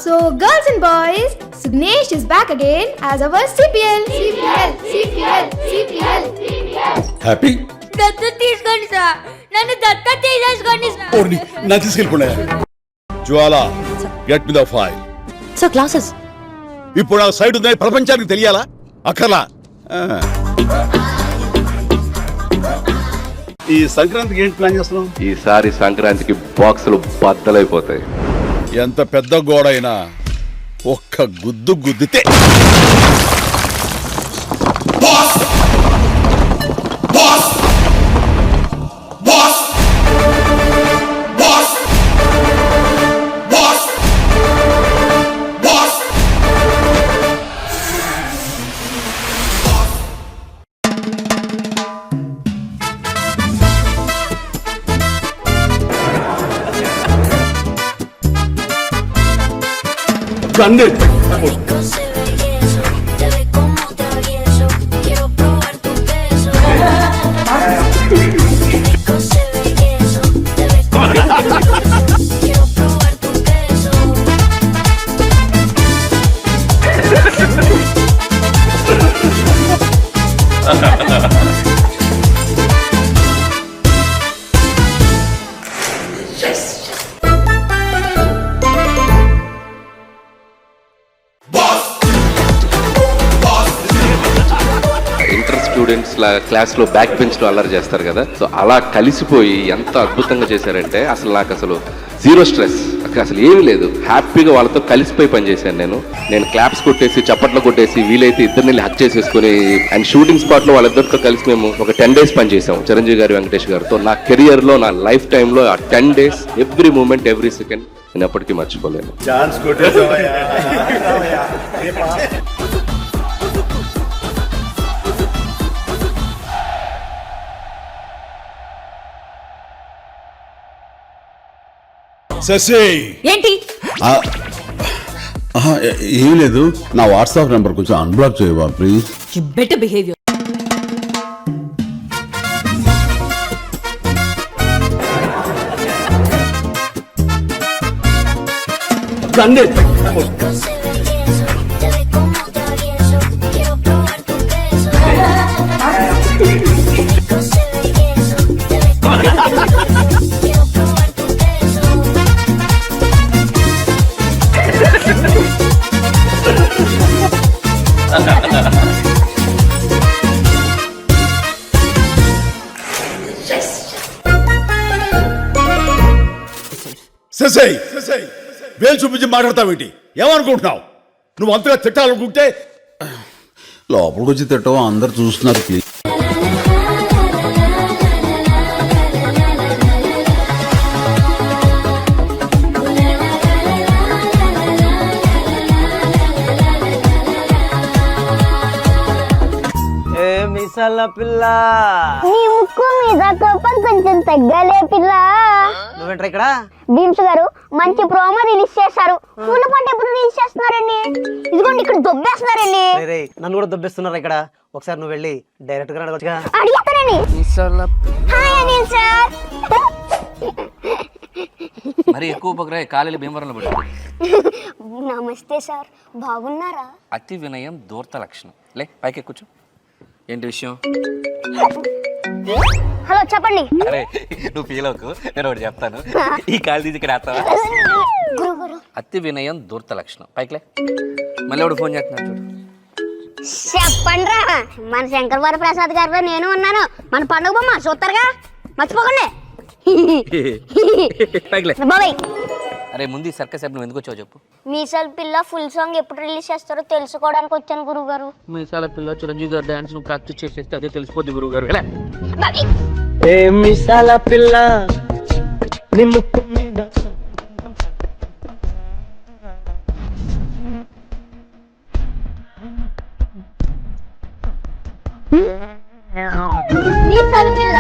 So, girls and boys, Sugnesh is back again as our CPL. Happy దత్తత తీసుకోండి sir, నన్ను దత్తత తీసేసుకోండి సార్. ఓర్ని నా తీసుకెళ్ళిపోయా. Jwala get me the file. Sir classes ఇప్పుడు ఆ సైడ్ ఉందని ప్రపంచానికి తెలియాలా? అక్కర్లా. ఈ సంక్రాంతికి ఏంటి ప్లాన్ చేస్తున్నాం? ఈసారి సంక్రాంతికి బాక్సులు బద్దలైపోతాయి. ఎంత పెద్ద గోడ అయినా ఒక్క గుద్దు గుద్దితే Rico se ve eso, te ve como travieso. Quiero probar tu beso. Rico se ve eso, te ve como travieso. Quiero probar tu beso. Inter students class లో బ్యాక్ బెంచ్ లో అల్లరి చేస్తారు కదా, సో అలా కలిసిపోయి ఎంత అద్భుతంగా చేశారంటే అసలు జీరో స్ట్రెస్, అసలు ఏమీ లేదు. హ్యాపీగా వాళ్ళతో కలిసిపోయి పనిచేశాను నేను క్లాప్స్ కొట్టేసి చప్పట్లు కొట్టేసి వీలైతే ఇద్దరిని హక్ చేసేసుకుని అండ్ షూటింగ్ స్పాట్ లో వాళ్ళిద్దరితో కలిసి మేము ఒక 10 days పనిచేసాం చిరంజీవి గారు, వెంకటేష్ గారితో. నా కెరియర్ లో, నా లైఫ్ టైమ్ లో ఆ 10 days every moment, every second నేను ఎప్పటికీ మర్చిపోలేను. శశి, ఏంటి? ఏం లేదు, నా వాట్సాప్ నెంబర్ కొంచెం అన్బ్లాక్ చేయవా please? You better behave. Rico se ve eso, te ve como travieso. Quiero probar tu beso. Rico se ve eso, te ve como travieso. Quiero probar tu beso. Shashi, వేలు చూపించి మాట్లాడతావేంటి? ఏమనుకుంటున్నావు? నువ్వు అంతగా తిట్టాలనుకుంటే లోపలికి వచ్చి తిట్టవు, అందరు చూస్తున్నారు ప్లీజ్. మిసాల పిల్ల, నీ ముక్కు మీద కోపం కొంచెం తగ్గాలే పిల్ల. నువ్వేంట్రా ఇక్కడ? భీమ్స్ గారు మంచి ప్రోమో రిలీజ్ చేశారు. పూల పంట ఎప్పుడు రిలీజ్ చేస్తున్నారండి? ఇదిగోండి ఇక్కడ దొబ్బేస్తున్నారండి. రే, నన్ను కూడా దొబ్బేస్తున్నారు ఇక్కడ. ఒకసారి నువ్వు వెళ్ళి డైరెక్ట్ గా అడగొచ్చుగా. అడిగేస్తానండి. Hi Anil sir. మరి ఎక్కువ పక్కన కాలేజీ భీమవరంలో పడి. నమస్తే సార్, బాగున్నారా? అతి వినయం దూర్త లక్షణం. లే పైకి కూర్చో. ఏంటి విషయం? హలో చెప్పండి. అరే నువ్వు ఫీల్ అవ్వకు, నేను ఒకటి చెప్తాను. ఈ కాలు తీసి ఇక్కడ వేస్తావా? అతి వినయం దూర్త లక్షణం. పైకిలే. మళ్ళీ ఎవడు ఫోన్ చేస్తున్నాడు చూడు. చెప్పండి రా, మన శంకర్ ప్రసాద్ గారు నేను ఉన్నాను. మన పండుగ బొమ్మ చూస్తారుగా, మర్చిపోకండి. పైకిలే. బాబాయ్, అరే ముందు సర్కస్ నువ్వు ఎందుకు వచ్చావు చెప్పు. మీసాల పిల్ల ఫుల్ సాంగ్ ఎప్పుడు రిలీజ్ చేస్తారో తెలుసుకోవడానికి వచ్చాను గురువు గారు. మీసాల పిల్ల చిరంజీవి గారు డాన్స్ నువ్వు ప్రాక్టీస్ చేసేస్తే అదే తెలిసిపోద్ది గురువు గారు. మిసాల పిల్ల, నీ ముక్కు మీద మీసాల పిల్ల